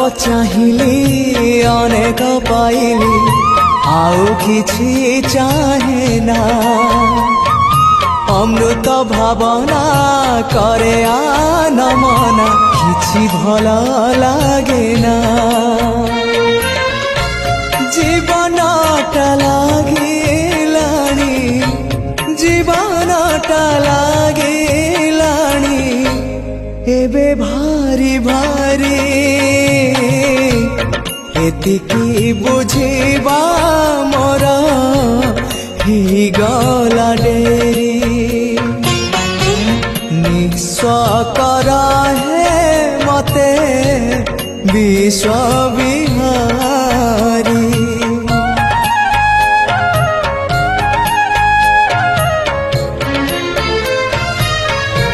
चाहिली अनेक पाइली आउ किछि चाहे ना अमृत भावना करे आनमना किछि भल लागे ना जीवनटा लागिलानी जीवनटा लागिलानी एबे भारी भारी एतिकी बुझिबा मोर ही गला डेरी निस्व करा है मते विश्व विहारी।